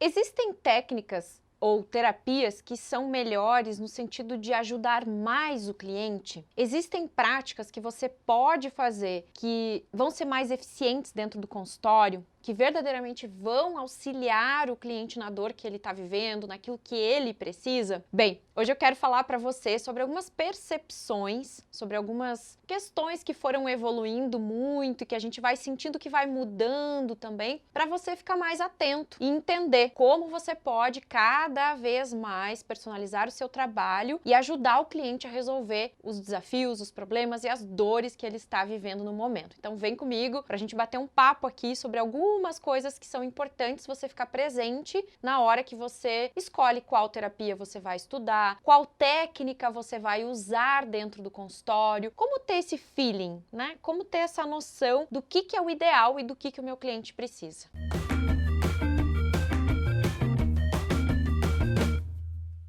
Existem técnicas ou terapias que são melhores no sentido de ajudar mais o cliente? Existem práticas que você pode fazer que vão ser mais eficientes dentro do consultório, que verdadeiramente vão auxiliar o cliente na dor que ele está vivendo, naquilo que ele precisa? Bem, hoje eu quero falar para você sobre algumas percepções, sobre algumas questões que foram evoluindo muito e que a gente vai sentindo que vai mudando também, para você ficar mais atento e entender como você pode cada vez mais personalizar o seu trabalho e ajudar o cliente a resolver os desafios, os problemas e as dores que ele está vivendo no momento. Então vem comigo para a gente bater um papo aqui sobre algumas coisas que são importantes você ficar presente na hora que você escolhe qual terapia você vai estudar, qual técnica você vai usar dentro do consultório, como ter esse feeling, né? Como ter essa noção do que é o ideal e do que o meu cliente precisa.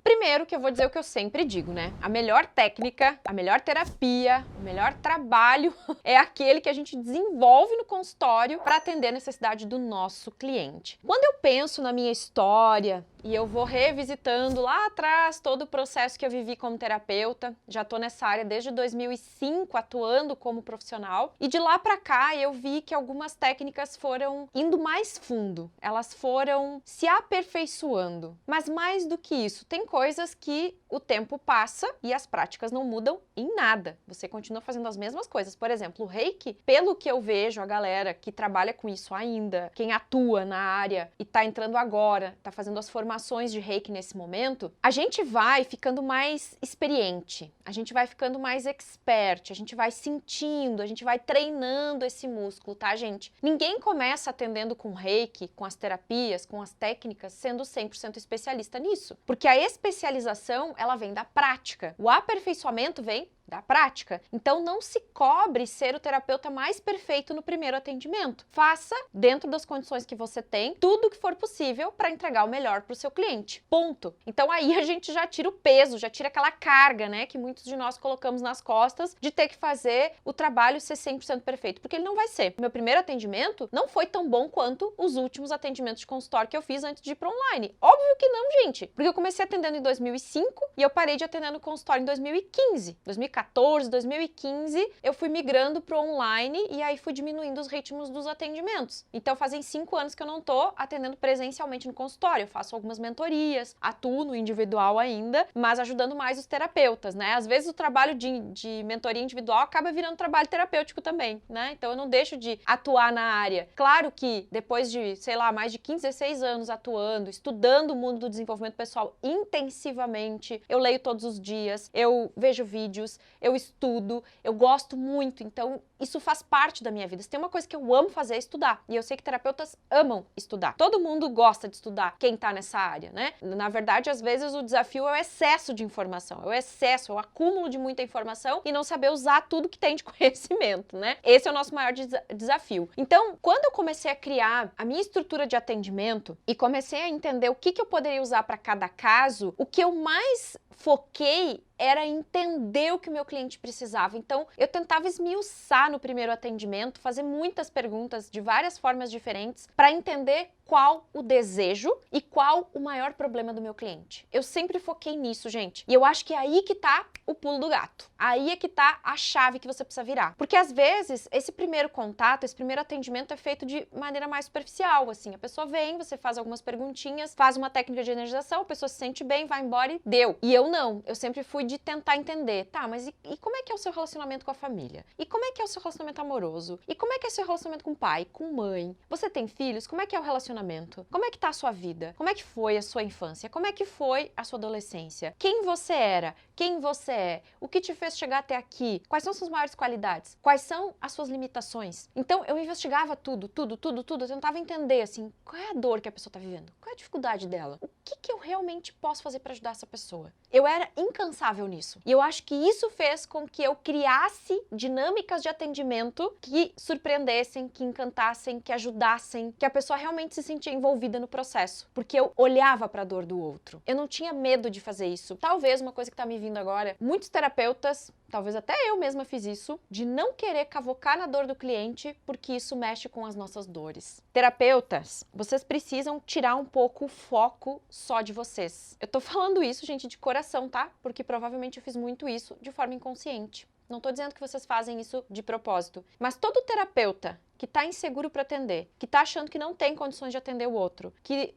Primeiro que eu vou dizer o que eu sempre digo, né? A melhor técnica, a melhor terapia, o melhor trabalho é aquele que a gente desenvolve no consultório para atender a necessidade do nosso cliente. Quando eu penso na minha história e eu vou revisitando lá atrás todo o processo que eu vivi como terapeuta, já tô nessa área desde 2005 atuando como profissional, e de lá para cá eu vi que algumas técnicas foram indo mais fundo, elas foram se aperfeiçoando. Mas mais do que isso, tem coisas que o tempo passa e as práticas não mudam em nada. Você continua fazendo as mesmas coisas. Por exemplo, o Reiki, pelo que eu vejo, a galera que trabalha com isso ainda, quem atua na área e tá entrando agora, tá fazendo as formações de Reiki nesse momento, a gente vai ficando mais experiente, a gente vai ficando mais expert, a gente vai sentindo, a gente vai treinando esse músculo, tá, gente? Ninguém começa atendendo com Reiki, com as terapias, com as técnicas, sendo 100% especialista nisso, porque a especialização, ela vem da prática. O aperfeiçoamento vem da prática. Então não se cobre ser o terapeuta mais perfeito no primeiro atendimento. Faça, dentro das condições que você tem, tudo o que for possível para entregar o melhor para o seu cliente. Ponto. Então aí a gente já tira o peso, já tira aquela carga, né, que muitos de nós colocamos nas costas de ter que fazer o trabalho ser 100% perfeito, porque ele não vai ser. Meu primeiro atendimento não foi tão bom quanto os últimos atendimentos de consultório que eu fiz antes de ir para online. Óbvio que não, gente, porque eu comecei atendendo em 2005 e eu parei de atender no consultório em 2015. 2014, 2015, eu fui migrando pro online e aí fui diminuindo os ritmos dos atendimentos. Então fazem 5 anos que eu não tô atendendo presencialmente no consultório. Eu faço algumas mentorias, atuo no individual ainda, mas ajudando mais os terapeutas, né? Às vezes o trabalho de mentoria individual acaba virando trabalho terapêutico também, né? Então eu não deixo de atuar na área. Claro que depois de, sei lá, mais de 15, 16 anos atuando, estudando o mundo do desenvolvimento pessoal intensivamente, eu leio todos os dias, eu vejo vídeos, eu estudo, eu gosto muito, então isso faz parte da minha vida. Se tem uma coisa que eu amo fazer é estudar, e eu sei que terapeutas amam estudar. Todo mundo gosta de estudar, quem tá nessa área, né? Na verdade, às vezes o desafio é o excesso de informação, é o excesso, é o acúmulo de muita informação e não saber usar tudo que tem de conhecimento, né? Esse é o nosso maior desafio. Então, quando eu comecei a criar a minha estrutura de atendimento e comecei a entender o que eu poderia usar para cada caso, o que eu mais foquei era entender o que o meu cliente precisava. Então, eu tentava esmiuçar no primeiro atendimento, fazer muitas perguntas de várias formas diferentes para entender qual o desejo e qual o maior problema do meu cliente. Eu sempre foquei nisso, gente. E eu acho que é aí que tá o pulo do gato. Aí é que tá a chave que você precisa virar. Porque às vezes, esse primeiro contato, esse primeiro atendimento é feito de maneira mais superficial, assim. A pessoa vem, você faz algumas perguntinhas, faz uma técnica de energização, a pessoa se sente bem, vai embora e deu. E eu não. Eu sempre fui de tentar entender, tá, mas e como é que é o seu relacionamento com a família? E como é que é o seu relacionamento amoroso? E como é que é o seu relacionamento com o pai, com mãe? Você tem filhos? Como é que é o relacionamento? Como é que tá a sua vida? Como é que foi a sua infância? Como é que foi a sua adolescência? Quem você era? Quem você é? O que te fez chegar até aqui? Quais são suas maiores qualidades? Quais são as suas limitações? Então, eu investigava tudo, eu tentava entender, assim, qual é a dor que a pessoa tá vivendo? Qual é a dificuldade dela? que eu realmente posso fazer para ajudar essa pessoa? Eu era incansável nisso. E eu acho que isso fez com que eu criasse dinâmicas de atendimento que surpreendessem, que encantassem, que ajudassem, que a pessoa realmente se sentia envolvida no processo. Porque eu olhava para a dor do outro. Eu não tinha medo de fazer isso. Talvez uma coisa que tá me vindo agora, muitos terapeutas, talvez até eu mesma fiz isso, de não querer cavocar na dor do cliente, porque isso mexe com as nossas dores. Terapeutas, vocês precisam tirar um pouco o foco só de vocês. Eu tô falando isso, gente, de coração, tá? Porque provavelmente eu fiz muito isso de forma inconsciente. Não tô dizendo que vocês fazem isso de propósito, mas todo terapeuta que tá inseguro para atender, que tá achando que não tem condições de atender o outro, que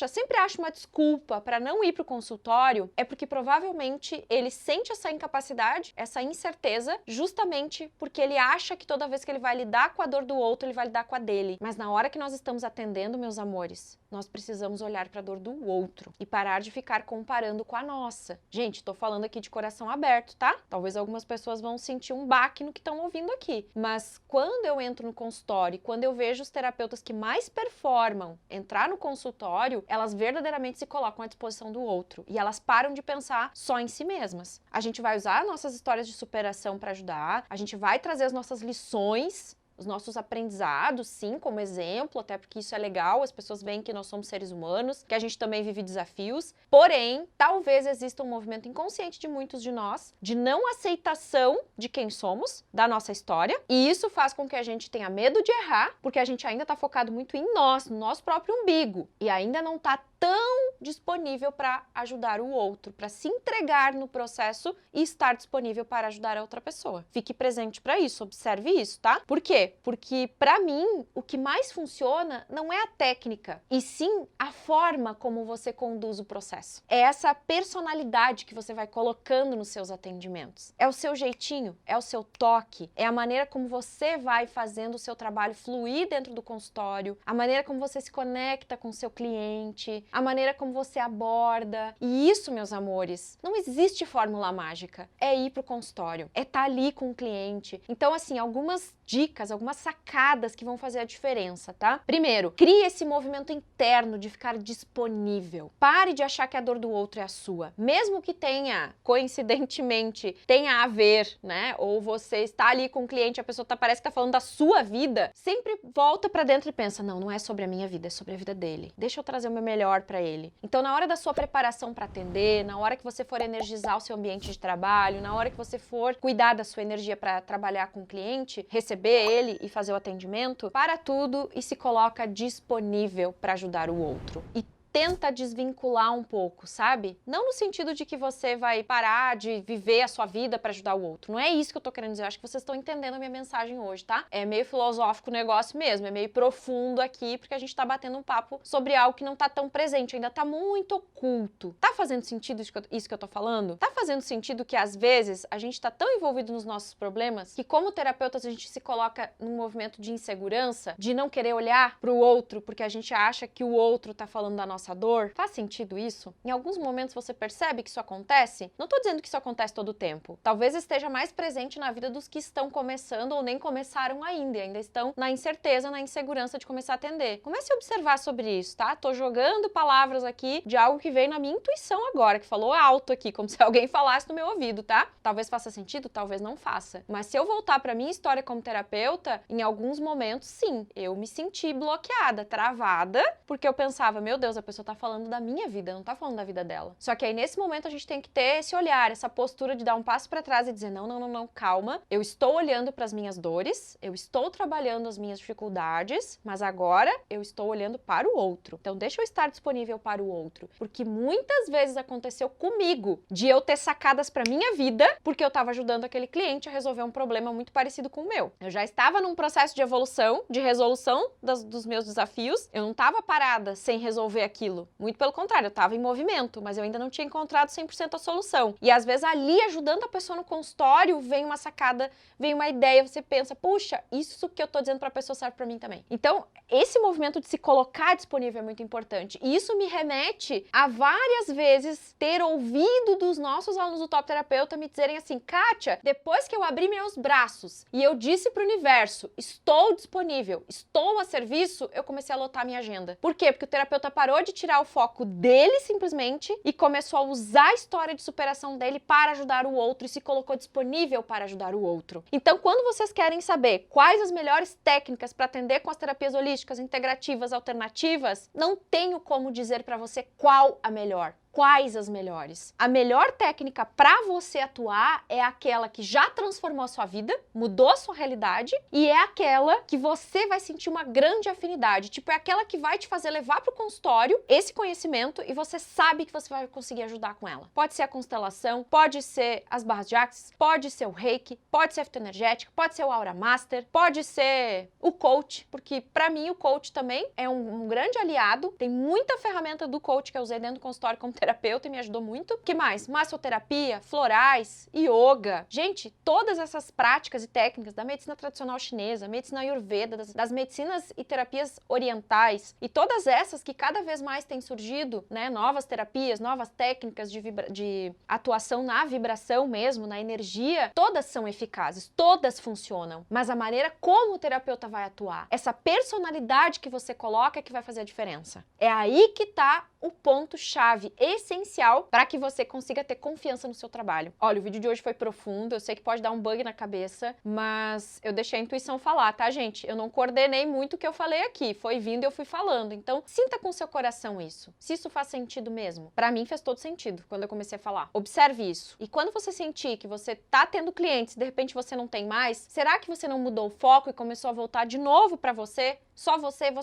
sempre acha uma desculpa para não ir pro consultório, é porque provavelmente ele sente essa incapacidade, essa incerteza, justamente porque ele acha que toda vez que ele vai lidar com a dor do outro, ele vai lidar com a dele. Mas na hora que nós estamos atendendo, meus amores, nós precisamos olhar para a dor do outro e parar de ficar comparando com a nossa. Gente, tô falando aqui de coração aberto, tá? Talvez algumas pessoas vão sentir um baque no que estão ouvindo aqui, mas quando eu entro no consultório, quando eu vejo os terapeutas que mais performam entrar no consultório, elas verdadeiramente se colocam à disposição do outro e elas param de pensar só em si mesmas. A gente vai usar nossas histórias de superação para ajudar, a gente vai trazer as nossas lições, os nossos aprendizados, sim, como exemplo, até porque isso é legal, as pessoas veem que nós somos seres humanos, que a gente também vive desafios, porém, talvez exista um movimento inconsciente de muitos de nós, de não aceitação de quem somos, da nossa história, e isso faz com que a gente tenha medo de errar, porque a gente ainda tá focado muito em nós, no nosso próprio umbigo, e ainda não tá tão disponível para ajudar o outro, para se entregar no processo e estar disponível para ajudar a outra pessoa. Fique presente para isso, observe isso, tá? Por quê? Porque para mim, o que mais funciona não é a técnica, e sim a forma como você conduz o processo. É essa personalidade que você vai colocando nos seus atendimentos. É o seu jeitinho, é o seu toque, é a maneira como você vai fazendo o seu trabalho fluir dentro do consultório, a maneira como você se conecta com o seu cliente, a maneira como você aborda. E isso, meus amores, não existe fórmula mágica. É ir pro consultório, é estar ali com o cliente. Então, assim, algumas dicas, algumas sacadas que vão fazer a diferença, tá? Primeiro, crie esse movimento interno de ficar disponível. Pare de achar que a dor do outro é a sua. Mesmo que tenha, coincidentemente, tenha a ver, né? Ou você está ali com o cliente, a pessoa parece que tá falando da sua vida, sempre volta pra dentro e pensa, não é sobre a minha vida, é sobre a vida dele. Deixa eu trazer o meu melhor para ele. Então, na hora da sua preparação para atender, na hora que você for energizar o seu ambiente de trabalho, na hora que você for cuidar da sua energia para trabalhar com o cliente, receber ele e fazer o atendimento, para tudo e se coloca disponível para ajudar o outro. E tenta desvincular um pouco, sabe? Não no sentido de que você vai parar de viver a sua vida para ajudar o outro. Não é isso que eu tô querendo dizer. Eu acho que vocês estão entendendo a minha mensagem hoje, tá? É meio filosófico o negócio mesmo, é meio profundo aqui, porque a gente tá batendo um papo sobre algo que não tá tão presente, ainda tá muito oculto. Tá fazendo sentido isso que eu tô falando? Tá fazendo sentido que às vezes a gente tá tão envolvido nos nossos problemas que como terapeutas a gente se coloca num movimento de insegurança, de não querer olhar pro outro porque a gente acha que o outro tá falando da nossa dor? Faz sentido isso? Em alguns momentos você percebe que isso acontece? Não tô dizendo que isso acontece todo o tempo. Talvez esteja mais presente na vida dos que estão começando ou nem começaram ainda e ainda estão na incerteza, na insegurança de começar a atender. Comece a observar sobre isso, tá? Tô jogando palavras aqui de algo que veio na minha intuição agora, que falou alto aqui, como se alguém falasse no meu ouvido, tá? Talvez faça sentido, talvez não faça. Mas se eu voltar pra minha história como terapeuta, em alguns momentos, sim, eu me senti bloqueada, travada, porque eu pensava, meu Deus, a pessoa tá falando da minha vida, não tá falando da vida dela. Só que aí nesse momento a gente tem que ter esse olhar, essa postura de dar um passo pra trás e dizer não, calma, eu estou olhando pras minhas dores, eu estou trabalhando as minhas dificuldades, mas agora eu estou olhando para o outro. Então deixa eu estar disponível para o outro, porque muitas vezes aconteceu comigo de eu ter sacadas pra minha vida, porque eu tava ajudando aquele cliente a resolver um problema muito parecido com o meu. Eu já estava num processo de evolução, de resolução dos meus desafios, eu não tava parada sem resolver aquilo. Muito pelo contrário, eu estava em movimento, mas eu ainda não tinha encontrado 100% a solução. E às vezes ali, ajudando a pessoa no consultório, vem uma sacada, vem uma ideia, você pensa, puxa, isso que eu tô dizendo pra pessoa serve pra mim também. Então, esse movimento de se colocar disponível é muito importante. E isso me remete a várias vezes ter ouvido dos nossos alunos do Top Terapeuta me dizerem assim, Kátia, depois que eu abri meus braços e eu disse pro universo, estou disponível, estou a serviço, eu comecei a lotar minha agenda. Por quê? Porque o terapeuta parou de tirar o foco dele simplesmente e começou a usar a história de superação dele para ajudar o outro e se colocou disponível para ajudar o outro. Então, quando vocês querem saber quais as melhores técnicas para atender com as terapias holísticas, integrativas, alternativas, não tenho como dizer para você qual a melhor. Quais as melhores? A melhor técnica para você atuar é aquela que já transformou a sua vida, mudou a sua realidade e é aquela que você vai sentir uma grande afinidade. Tipo, é aquela que vai te fazer levar para o consultório esse conhecimento e você sabe que você vai conseguir ajudar com ela. Pode ser a constelação, pode ser as barras de Axis, pode ser o Reiki, pode ser a fitoenergética, pode ser o Aura Master, pode ser o coach, porque para mim o coach também é um grande aliado. Tem muita ferramenta do coach que eu usei dentro do consultório como terapeuta e me ajudou muito. O que mais? Massoterapia, florais, yoga. Gente, todas essas práticas e técnicas da medicina tradicional chinesa, medicina ayurveda, das medicinas e terapias orientais e todas essas que cada vez mais têm surgido, né, novas terapias, novas técnicas de atuação na vibração mesmo, na energia, todas são eficazes, todas funcionam, mas a maneira como o terapeuta vai atuar, essa personalidade que você coloca é que vai fazer a diferença. É aí que tá o ponto-chave essencial para que você consiga ter confiança no seu trabalho. Olha, o vídeo de hoje foi profundo, eu sei que pode dar um bug na cabeça, mas eu deixei a intuição falar, tá, gente? Eu não coordenei muito o que eu falei aqui, foi vindo e eu fui falando. Então, sinta com o seu coração isso, se isso faz sentido mesmo. Para mim fez todo sentido quando eu comecei a falar. Observe isso. E quando você sentir que você tá tendo clientes e de repente você não tem mais, será que você não mudou o foco e começou a voltar de novo para você? Só você.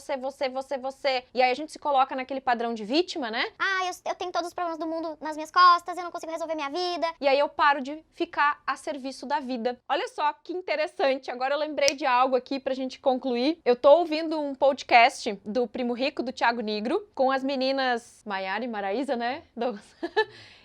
E aí a gente se coloca naquele padrão de vítima, né? Ah, eu tenho todos os problemas do mundo nas minhas costas, eu não consigo resolver minha vida. E aí eu paro de ficar a serviço da vida. Olha só que interessante, agora eu lembrei de algo aqui pra gente concluir. Eu tô ouvindo um podcast do Primo Rico, do Thiago Nigro, com as meninas Maiara e Maraísa, né?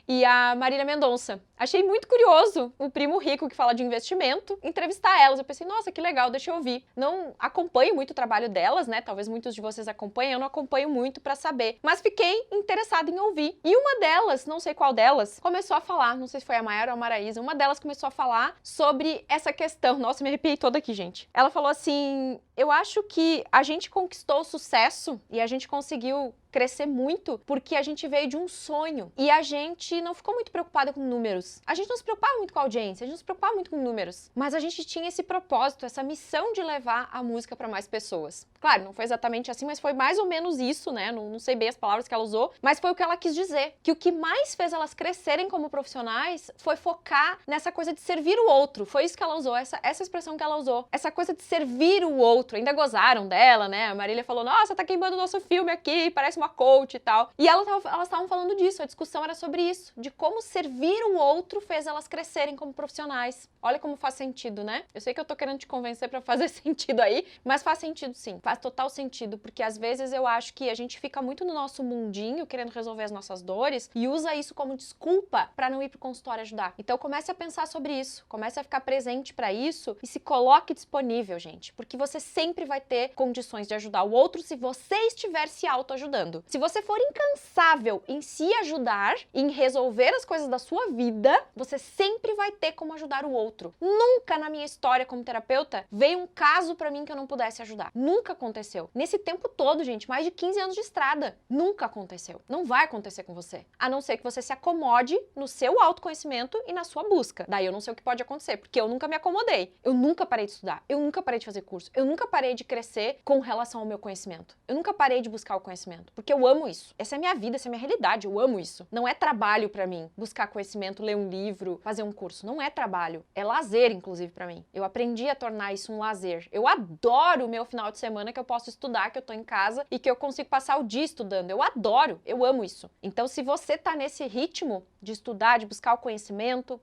E a Marília Mendonça. Achei muito curioso o Primo Rico, que fala de investimento, entrevistar elas. Eu pensei, nossa, que legal, deixa eu ouvir. Não acompanho muito o trabalho delas, né? Talvez muitos de vocês acompanhem, eu não acompanho muito pra saber. Mas fiquei interessada em ouvir. E uma delas, não sei qual delas, começou a falar, não sei se foi a Maiara ou a Maraísa, uma delas começou a falar sobre essa questão. Nossa, me arrepiei toda aqui, gente. Ela falou assim, eu acho que a gente conquistou o sucesso e a gente conseguiu crescer muito porque a gente veio de um sonho e a gente não ficou muito preocupada com números. A gente não se preocupava muito com a audiência, a gente não se preocupava muito com números, mas a gente tinha esse propósito, essa missão de levar a música para mais pessoas. Claro, não foi exatamente assim, mas foi mais ou menos isso, né? Não sei bem as palavras que ela usou, mas foi o que ela quis dizer, que o que mais fez elas crescerem como profissionais foi focar nessa coisa de servir o outro. Foi isso que ela usou, essa expressão que ela usou, essa coisa de servir o outro. Ainda gozaram dela, né? A Marília falou, nossa, tá queimando o nosso filme aqui, parece uma coach e tal. E elas estavam falando disso, a discussão era sobre isso, de como servir o outro fez elas crescerem como profissionais. Olha como faz sentido, né? Eu sei que eu tô querendo te convencer pra fazer sentido aí, mas faz sentido sim, faz total sentido, porque às vezes eu acho que a gente fica muito no nosso mundinho, querendo resolver as nossas dores, e usa isso como desculpa pra não ir pro consultório ajudar. Então comece a pensar sobre isso, comece a ficar presente pra isso e se coloque disponível, gente, porque você sempre vai ter condições de ajudar o outro se você estiver se autoajudando. Se você for incansável em se ajudar, em resolver as coisas da sua vida, você sempre vai ter como ajudar o outro. Nunca na minha história como terapeuta veio um caso pra mim que eu não pudesse ajudar. Nunca aconteceu. Nesse tempo todo, gente, mais de 15 anos de estrada, nunca aconteceu. Não vai acontecer com você. A não ser que você se acomode no seu autoconhecimento e na sua busca. Daí eu não sei o que pode acontecer, porque eu nunca me acomodei. Eu nunca parei de estudar. Eu nunca parei de fazer curso. Eu nunca parei de crescer com relação ao meu conhecimento. Eu nunca parei de buscar o conhecimento, porque eu amo isso. Essa é a minha vida, essa é a minha realidade. Eu amo isso. Não é trabalho pra mim buscar conhecimento, ler um livro, fazer um curso. Não é trabalho. É lazer, inclusive, pra mim. Eu aprendi a tornar isso um lazer. Eu adoro o meu final de semana que eu posso estudar, que eu tô em casa e que eu consigo passar o dia estudando. Eu adoro. Eu amo isso. Então, se você tá nesse ritmo de estudar, de buscar o conhecimento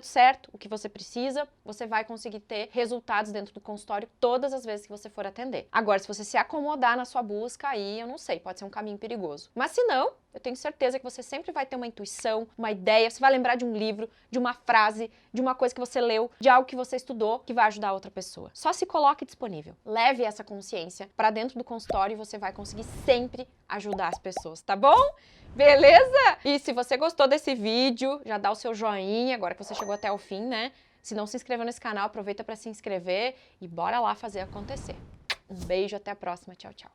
certo, o que você precisa, você vai conseguir ter resultados dentro do consultório todas as vezes que você for atender. Agora, se você se acomodar na sua busca, aí eu não sei, pode ser um caminho perigoso. Mas se não, eu tenho certeza que você sempre vai ter uma intuição, uma ideia, você vai lembrar de um livro, de uma frase, de uma coisa que você leu, de algo que você estudou, que vai ajudar outra pessoa. Só se coloque disponível. Leve essa consciência para dentro do consultório e você vai conseguir sempre ajudar as pessoas, tá bom? Beleza? E se você gostou desse vídeo, já dá o seu joinha, agora que você chegou até o fim, né? Se não se inscreveu nesse canal, aproveita para se inscrever e bora lá fazer acontecer. Um beijo, até a próxima. Tchau, tchau.